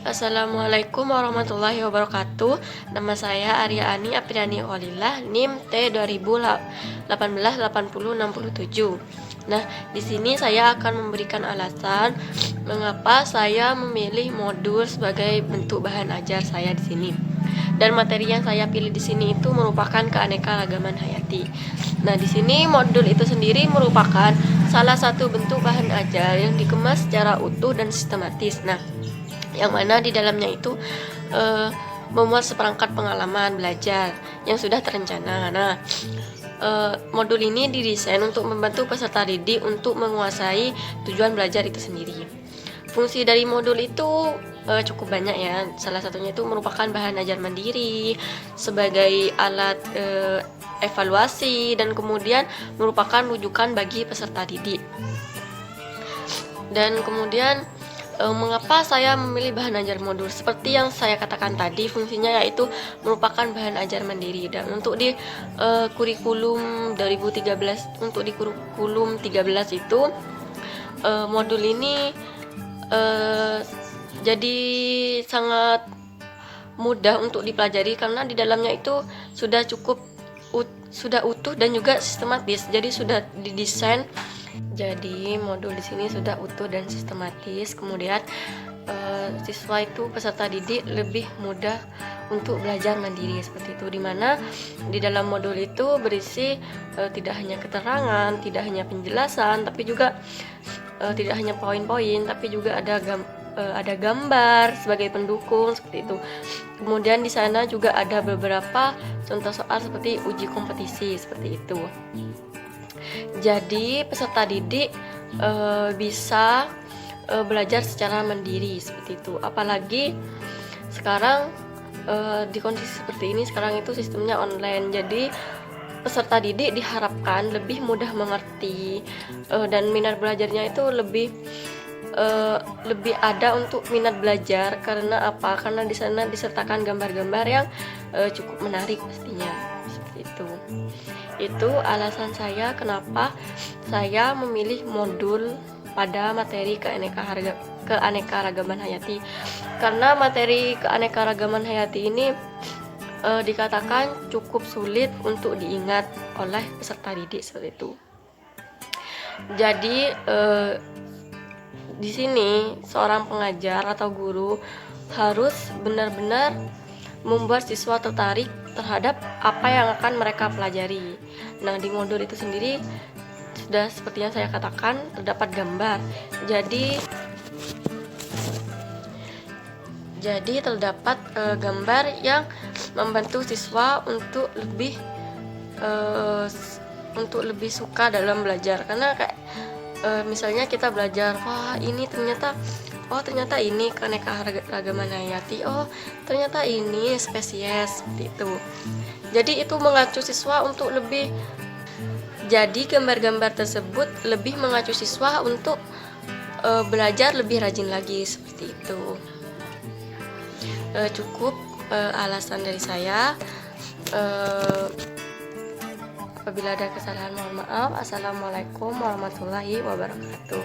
Assalamualaikum warahmatullahi wabarakatuh. Nama saya Arya Ani Apriani Khalillah, NIM T 2018806067. Nah, di sini saya akan memberikan alasan mengapa saya memilih modul sebagai bentuk bahan ajar saya di sini. Dan materi yang saya pilih di sini itu merupakan keanekaragaman hayati. Nah, di sini modul itu sendiri merupakan salah satu bentuk bahan ajar yang dikemas secara utuh dan sistematis. Nah, yang mana di dalamnya itu memuat seperangkat pengalaman belajar yang sudah terencana. Nah, modul ini didesain untuk membantu peserta didik untuk menguasai tujuan belajar itu sendiri. Fungsi dari modul itu cukup banyak ya. Salah satunya itu merupakan bahan ajar mandiri sebagai alat evaluasi dan kemudian merupakan rujukan bagi peserta didik. Dan kemudian mengapa saya memilih bahan ajar modul? Seperti yang saya katakan tadi, fungsinya yaitu merupakan bahan ajar mandiri. Dan untuk di kurikulum 2013, untuk di kurikulum 13 itu modul ini jadi sangat mudah untuk dipelajari karena di dalamnya itu sudah sudah utuh dan juga sistematis. Jadi sudah didesain. Jadi modul di sini sudah utuh dan sistematis. Kemudian siswa itu peserta didik lebih mudah untuk belajar mandiri seperti itu. Dimana di dalam modul itu berisi tidak hanya keterangan, tidak hanya penjelasan, tapi juga tidak hanya poin-poin, tapi juga ada gambar sebagai pendukung seperti itu. Kemudian di sana juga ada beberapa contoh soal seperti uji kompetisi seperti itu. Jadi peserta didik bisa belajar secara mandiri seperti itu. Apalagi sekarang di kondisi seperti ini, sekarang itu sistemnya online. Jadi peserta didik diharapkan lebih mudah mengerti dan minat belajarnya itu lebih ada untuk minat belajar. Karena apa? Karena di sana disertakan gambar-gambar yang cukup menarik pastinya seperti itu. Itu alasan saya kenapa saya memilih modul pada materi keanekaragaman hayati. Karena materi keanekaragaman hayati ini dikatakan cukup sulit untuk diingat oleh peserta didik seperti itu. Jadi di sini seorang pengajar atau guru harus benar-benar membuat siswa tertarik terhadap apa yang akan mereka pelajari. Nah, di modul itu sendiri sudah seperti yang saya katakan terdapat gambar. Jadi terdapat gambar yang membantu siswa untuk lebih suka dalam belajar. Karena kayak misalnya kita belajar, wah ini ternyata ini keanekaragaman hayati, ternyata ini spesies seperti itu. Jadi itu mengacu siswa untuk jadi gambar-gambar tersebut lebih mengacu siswa untuk belajar lebih rajin lagi seperti itu. Cukup alasan dari saya. Apabila ada kesalahan mohon maaf. Assalamualaikum warahmatullahi wabarakatuh.